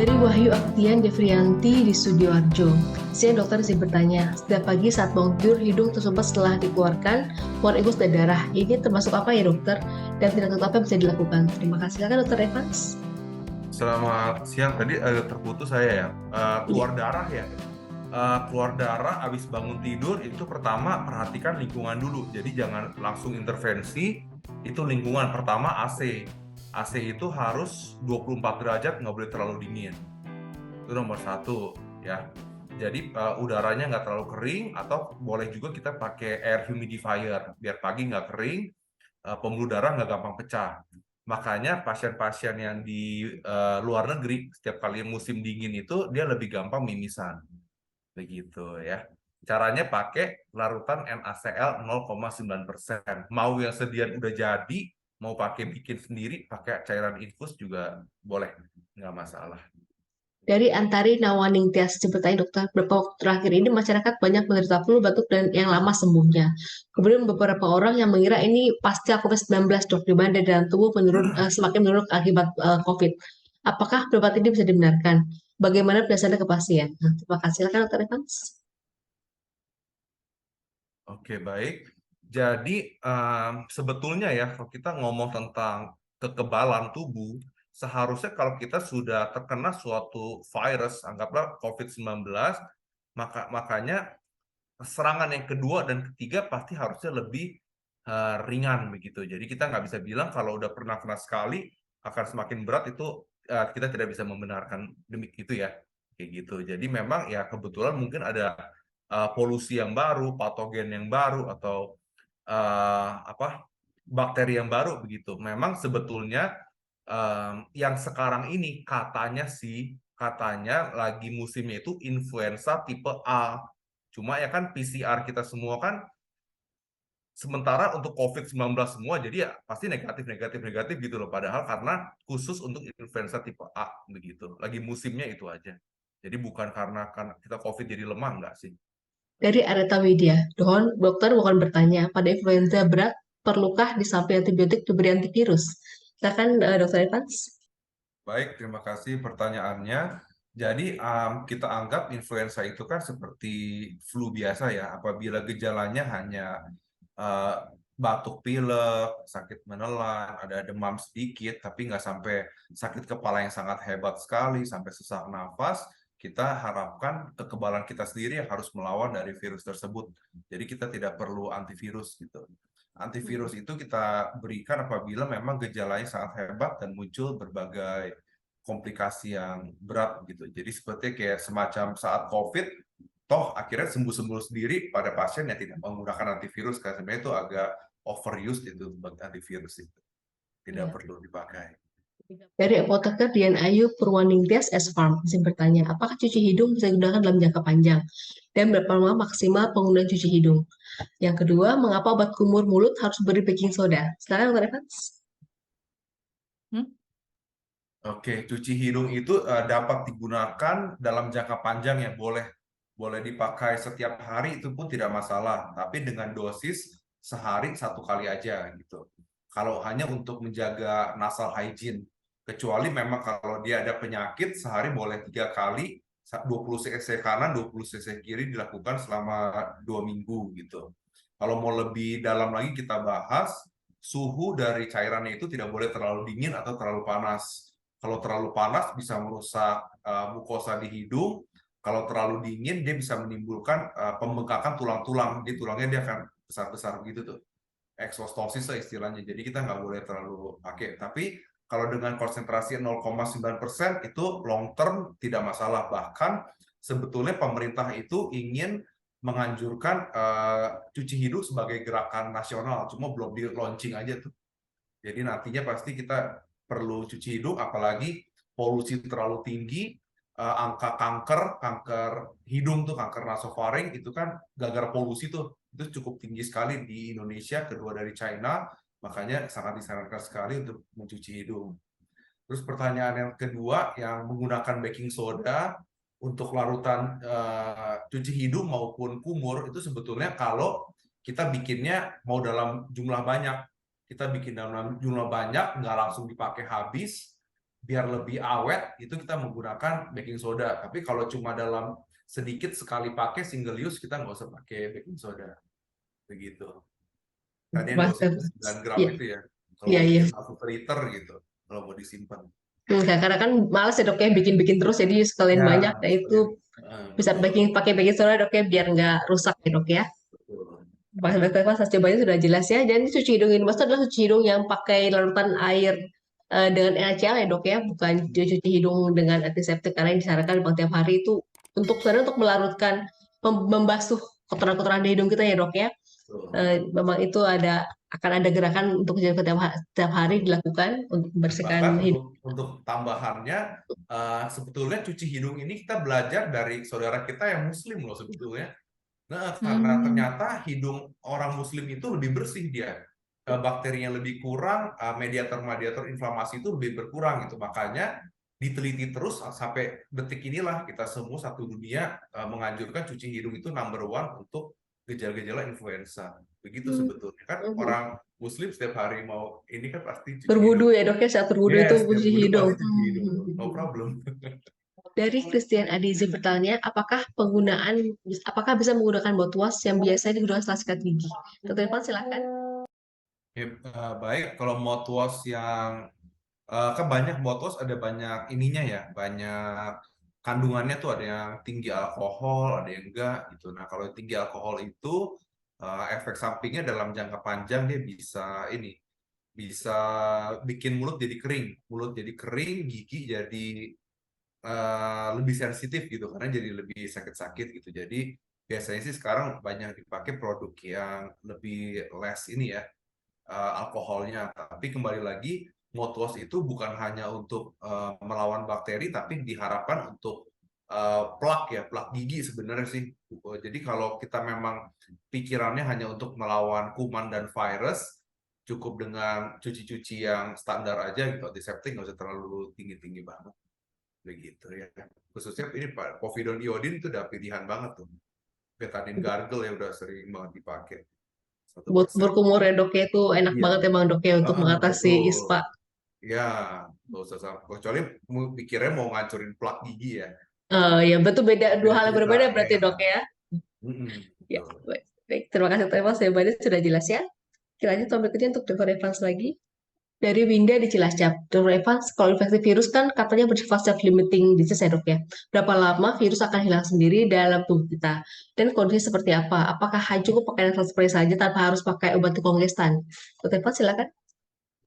Dari Wahyu Aktian Devrianti di Studio Arjo. Saya dokter izin bertanya, setiap pagi saat bangun tidur hidung tersumbat setelah dikeluarkan keluar ingus dan darah. Ini termasuk apa ya dokter? Dan tindakan apa yang bisa dilakukan? Terima kasih. Silakan dokter Evans. Selamat siang. Tadi agak terputus saya ya. Iya. Keluar darah ya. Keluar darah habis bangun tidur itu pertama perhatikan lingkungan dulu. Jadi jangan langsung intervensi. Itu lingkungan pertama AC. AC itu harus 24 derajat, nggak boleh terlalu dingin. Itu nomor satu ya. Jadi udaranya nggak terlalu kering, atau boleh juga kita pakai air humidifier biar pagi nggak kering, pembuluh darah nggak gampang pecah. Makanya pasien-pasien yang di luar negeri setiap kali musim dingin itu dia lebih gampang mimisan. Begitu ya. Caranya pakai larutan NaCl 0,9%. Mau yang sediaan udah jadi, mau pakai bikin sendiri, pakai cairan infus juga boleh, nggak masalah. Dari Antari Nawaningtyas, izin bertanya dokter, beberapa waktu terakhir ini masyarakat banyak menderita flu, batuk, dan yang lama sembuhnya. Kemudian beberapa orang yang mengira ini pasca COVID-19 dok, di mana daya dalam tubuh semakin menurun akibat COVID. Apakah pendapat ini bisa dibenarkan? Bagaimana penjelasannya ke pasien? Nah, terima kasih. Silakan dokter Evans. Oke, baik. Jadi sebetulnya ya kalau kita ngomong tentang kekebalan tubuh, seharusnya kalau kita sudah terkena suatu virus, anggaplah COVID-19, makanya serangan yang kedua dan ketiga pasti harusnya lebih ringan begitu. Jadi kita nggak bisa bilang kalau udah pernah kena sekali akan semakin berat, itu kita tidak bisa membenarkan demi itu ya. Kayak gitu. Jadi memang ya kebetulan mungkin ada polusi yang baru, patogen yang baru, atau apa, bakteri yang baru begitu. Memang sebetulnya yang sekarang ini katanya lagi musimnya itu influenza tipe A. Cuma ya kan PCR kita semua kan sementara untuk COVID-19 semua, jadi ya pasti negatif, negatif, negatif gitu loh. Padahal karena khusus untuk influenza tipe A begitu. Lagi musimnya itu aja. Jadi bukan karena kita COVID jadi lemah, enggak sih. Dari Areta Widya, dokter bukan bertanya, pada influenza berat, perlukah di samping antibiotik diberi antivirus? Silakan dokter Evans. Baik, terima kasih pertanyaannya. Jadi kita anggap influenza itu kan seperti flu biasa ya. Apabila gejalanya hanya eh, batuk pilek, sakit menelan, ada demam sedikit, tapi nggak sampai sakit kepala yang sangat hebat sekali, sampai sesak nafas, kita harapkan kekebalan kita sendiri yang harus melawan dari virus tersebut. Jadi kita tidak perlu antivirus gitu. Antivirus itu kita berikan apabila memang gejalanya sangat hebat dan muncul berbagai komplikasi yang berat gitu. Jadi seperti kayak semacam saat COVID, toh akhirnya sembuh-sembuh sendiri pada pasien yang tidak menggunakan antivirus, karena sebenarnya itu agak overuse itu antivirus itu. Tidak Ya. perlu dipakai. Dari apoteker Dian Ayu Purwaningtyas S Farm, izin bertanya, apakah cuci hidung bisa digunakan dalam jangka panjang? Dan berapa lama maksimal penggunaan cuci hidung? Yang kedua, mengapa obat kumur mulut harus beri baking soda? Silakan dokter Evans. Oke, cuci hidung itu dapat digunakan dalam jangka panjang ya, boleh dipakai setiap hari, itu pun tidak masalah, tapi dengan dosis sehari satu kali aja gitu. Kalau hanya untuk menjaga nasal hygiene, kecuali memang kalau dia ada penyakit, sehari boleh 3 kali, 20 cc kanan, 20 cc kiri dilakukan selama 2 minggu gitu. Kalau mau lebih dalam lagi kita bahas, suhu dari cairannya itu tidak boleh terlalu dingin atau terlalu panas. Kalau terlalu panas bisa merusak mukosa di hidung. Kalau terlalu dingin dia bisa menimbulkan pembengkakan tulang-tulang. Di tulangnya dia akan besar-besar gitu tuh. Eksostosis lah istilahnya. Jadi kita nggak boleh terlalu pakai. Tapi kalau dengan konsentrasi 0,9% itu long term tidak masalah. Bahkan sebetulnya pemerintah itu ingin menganjurkan cuci hidung sebagai gerakan nasional. Cuma belum di launching aja tuh. Jadi nantinya pasti kita perlu cuci hidung, apalagi polusi terlalu tinggi, angka kanker hidung tuh, kanker nasofaring itu kan gara-gara polusi tuh, itu cukup tinggi sekali di Indonesia, kedua dari China, makanya sangat disarankan sekali untuk mencuci hidung. Terus pertanyaan yang kedua, yang menggunakan baking soda untuk larutan cuci hidung maupun kumur, itu sebetulnya kalau kita bikinnya mau dalam jumlah banyak, kita bikin dalam jumlah banyak, nggak langsung dipakai habis, biar lebih awet itu kita menggunakan baking soda. Tapi kalau cuma dalam sedikit sekali pakai single use, kita nggak usah pakai baking soda. Begitu. Tadi yang Mas, dosisnya 9 gram ya, itu ya. Kalau ya, mau ya. bikin 1 liter gitu. Kalau mau disimpan. Karena kan males ya dok ya bikin-bikin terus, jadi sekalian Ya, banyak. Nah itu sekalian. bisa Betul. baking pakai baking soda dok ya biar nggak rusak ya dok ya. Betul. Pas cobanya sudah jelas ya. Jadi cuci hidung ini maksudnya adalah cuci hidung yang pakai larutan air dengan NaCl ya dok ya, bukan cuci hidung dengan antiseptik karena yang disarankan bang tiap hari itu untuk sebenarnya untuk melarutkan membasuh kotoran-kotoran di hidung kita ya dok ya. Betul. Memang itu akan ada gerakan untuk jadi setiap hari Betul. dilakukan untuk Dan bahkan membersihkan hidung. untuk tambahannya, sebetulnya cuci hidung ini kita belajar dari saudara kita yang Muslim loh sebetulnya. Nah, karena Hmm. ternyata hidung orang Muslim itu lebih bersih dia. Bakterinya lebih kurang, mediator-mediator inflamasi itu lebih berkurang gitu. Makanya diteliti terus sampai detik inilah kita semua satu dunia menganjurkan cuci hidung itu number one untuk gejala-gejala influenza. Begitu Hmm. sebetulnya. Kan Hmm. orang Muslim setiap hari mau ini kan pasti cuci Berwudu hidung. ya dok ya, saat berwudu itu Yes, setiap cuci wudhu hidung. pasti cuci hidung dong. No problem. Dari Christian Adizi bertanya, apakah bisa menggunakan mouthwash yang biasanya digunakan setelah sikat gigi? Dokter Irfan silakan. Ya, baik, kalau mouthwash yang kan banyak mouthwash ada banyak ininya ya, banyak kandungannya tuh ada yang tinggi alkohol, ada yang enggak gitu. Nah, kalau yang tinggi alkohol itu efek sampingnya dalam jangka panjang dia bisa bikin mulut jadi kering, gigi jadi lebih sensitif gitu karena jadi lebih sakit-sakit gitu. Jadi biasanya sih sekarang banyak dipakai produk yang lebih less ini ya alkoholnya. Tapi kembali lagi, mouthwash itu bukan hanya untuk melawan bakteri, tapi diharapkan untuk plak gigi sebenarnya sih. Jadi kalau kita memang pikirannya hanya untuk melawan kuman dan virus, cukup dengan cuci-cuci yang standar aja gitu, antiseptik nggak usah terlalu tinggi-tinggi banget. Begitu ya. Khususnya ini Pak, povidone iodine itu udah pilihan banget tuh. Betadine gargle ya udah sering banget dipakai. Buat 1%. berkumur ya dok ya, itu enak Iya. banget emang dok ya untuk mengatasi Betul. ispa. Ya, nggak usah kecuali pikirnya mau ngancurin plak gigi ya. Ya betul, dua Beda hal yang cerita. berbeda Ya. berarti dok ya. Ya, Betul. baik. Baik, terima kasih Dr. Irfan, jawabannya sudah jelas ya. Kita lanjut topik berikutnya untuk Dr. Evans lagi. Dari Winda di Cilacap, Dr. Evans, kalau infeksi virus kan katanya bersifat self-limiting disease ya dok ya. Berapa lama virus akan hilang sendiri dalam tubuh kita? Dan kondisi seperti apa? Apakah cukup pakai nasal spray saja tanpa harus pakai obat kongestan? Dr. Evans silakan.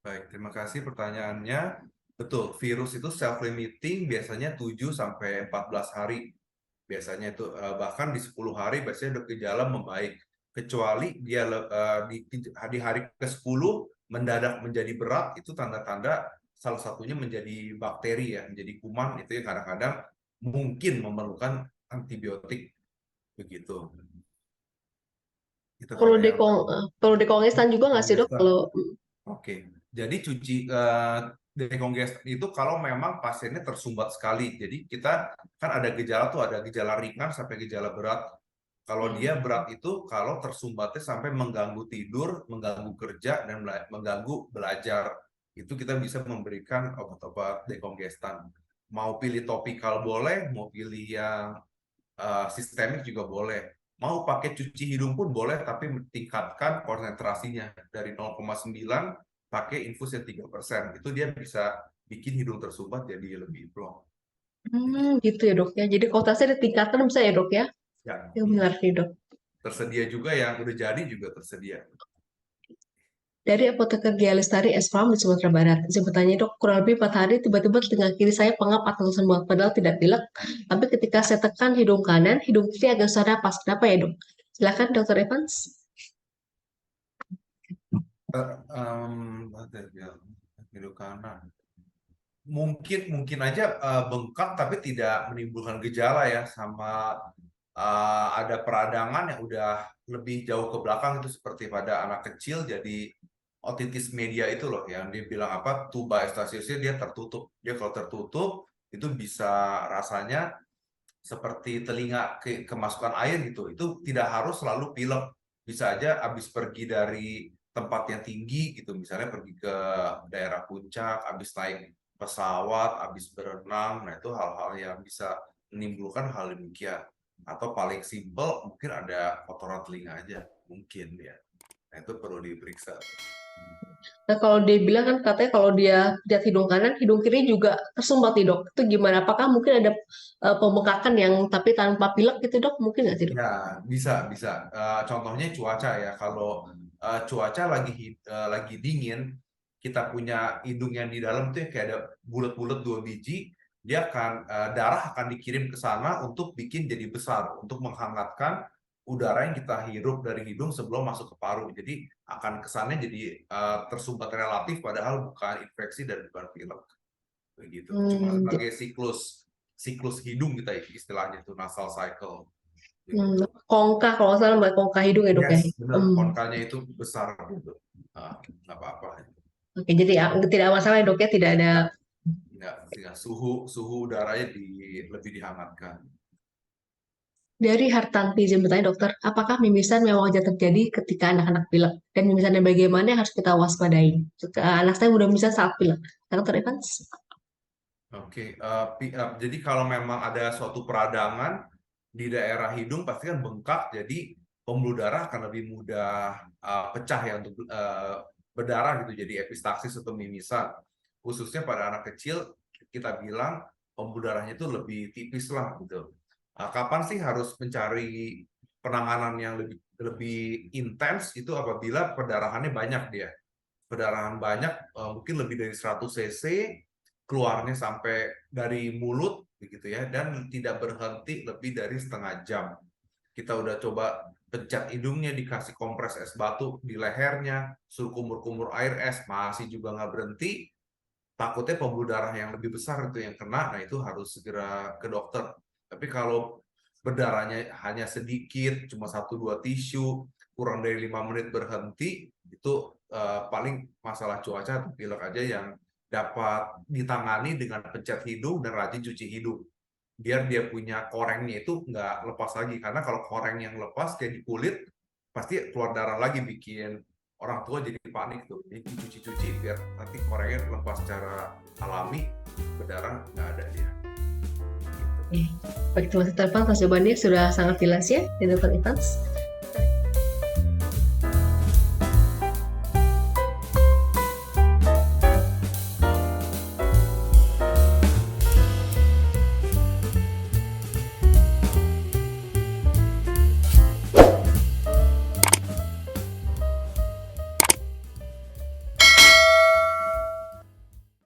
Baik, terima kasih pertanyaannya. Betul, virus itu self-limiting biasanya 7 sampai 14 hari. Biasanya itu bahkan di 10 hari biasanya udah gejala membaik. Kecuali dia di hari ke-10 mendadak menjadi berat, itu tanda-tanda salah satunya menjadi bakteri ya, menjadi kuman, itu yang kadang-kadang mungkin memerlukan antibiotik begitu. Itu Kalau kalau di yang kalau di kongestan juga nggak sih dok? kongestan. Kalau Oke, jadi cuci dekongestan itu kalau memang pasiennya tersumbat sekali. Jadi kita kan ada gejala tuh, ada gejala ringan sampai gejala berat. Kalau dia berat itu kalau tersumbatnya sampai mengganggu tidur, mengganggu kerja, dan mengganggu belajar. Itu kita bisa memberikan obat-obat dekongestan. Mau pilih topikal boleh, mau pilih yang sistemik juga boleh. Mau pakai cuci hidung pun boleh, tapi tingkatkan konsentrasinya dari 0,9 pakai infus yang 3%. Itu dia bisa bikin hidung tersumbat jadi lebih plong. gitu ya dok ya. Jadi kontrasnya ditingkatkan bisa ya dok ya? Ya, Yang benar nih dok. tersedia juga yang udah jadi juga tersedia. Dari apoteker Gia Lestari S. Farm di Sumatera Barat. Saya bertanya dok, kurang lebih 4 hari tiba-tiba telinga kiri saya pengap atau sembuh, padahal tidak pilek. Tapi ketika saya tekan hidung kanan, hidung kiri agak susah napas. Kenapa ya dok? Silakan dokter Evans. Hidung kanan. Mungkin aja bengkak tapi tidak menimbulkan gejala ya, sama ada peradangan yang udah lebih jauh ke belakang itu seperti pada anak kecil, jadi otitis media itu loh yang dia bilang apa, tuba estasiusnya dia tertutup. Dia kalau tertutup itu bisa rasanya seperti telinga kemasukan air gitu. Itu tidak harus selalu pilek. Bisa aja habis pergi dari tempat yang tinggi gitu, misalnya pergi ke daerah puncak, habis naik pesawat, habis berenang. Nah, itu hal-hal yang bisa menimbulkan hal demikian. Atau paling simpel mungkin ada kotoran telinga aja, mungkin ya. Nah, itu perlu diperiksa. Nah, kalau dia bilang kan katanya kalau dia lihat hidung kanan, hidung kiri juga tersumbat nih dok. Itu gimana? Apakah mungkin ada pembengkakan yang tapi tanpa pilek gitu dok? Mungkin nggak sih dok? Ya, bisa. Contohnya cuaca ya. Kalau cuaca lagi dingin, kita punya hidung yang di dalam tuh yang kayak ada bulat-bulat 2 biji, darah akan dikirim ke sana untuk bikin jadi besar, untuk menghangatkan udara yang kita hirup dari hidung sebelum masuk ke paru. Jadi akan kesannya jadi tersumbat relatif, padahal bukan infeksi dan bukan pilek. Begitu. Cuma Hmm, sebagai siklus hidung kita istilahnya itu nasal cycle. hmm, Begitu. kongka kalau nggak salah mbak kongka hidung ya dok ya. Yes, benar. Hmm. Konkanya itu besar gitu. Nggak apa-apa. Oke, jadi tidak masalah ya dok ya, tidak ada. Nggak, nggak. Suhu udaranya lebih dihangatkan. Dari Hartanti izin bertanya dokter, apakah mimisan memang wajar terjadi ketika anak-anak pilek? Dan mimisannya bagaimana yang harus kita waspadai? Anak saya udah mimisan saat pilek. Dokter Evans? Oke, jadi kalau memang ada suatu peradangan di daerah hidung pasti kan bengkak, jadi pembuluh darah akan lebih mudah pecah ya untuk berdarah gitu, jadi epistaxis atau mimisan. Khususnya pada anak kecil, kita bilang pembuluh darahnya itu lebih tipis lah gitu. Kapan sih harus mencari penanganan yang lebih intens itu apabila perdarahannya banyak dia. Perdarahan banyak, mungkin lebih dari 100 cc, keluarnya sampai dari mulut begitu ya, dan tidak berhenti lebih dari setengah jam. Kita udah coba pencet hidungnya, dikasih kompres es batu di lehernya, suruh kumur-kumur air es, masih juga nggak berhenti. Takutnya pembuluh darah yang lebih besar itu yang kena, nah itu harus segera ke dokter. Tapi kalau berdarahnya hanya sedikit, cuma 1-2 tisu, kurang dari 5 menit berhenti, itu paling masalah cuaca atau pilek aja yang dapat ditangani dengan pencet hidung dan rajin cuci hidung. Biar dia punya korengnya itu nggak lepas lagi. Karena kalau koreng yang lepas kayak di kulit, pasti keluar darah lagi, bikin orang tua jadi panik tuh. Jadi cuci-cuci biar nanti korengnya lepas secara alami, berdarah nggak ada dia. Gitu. Baik, terima kasih Mas jawabannya sudah sangat jelas ya, dari Dokter Evans.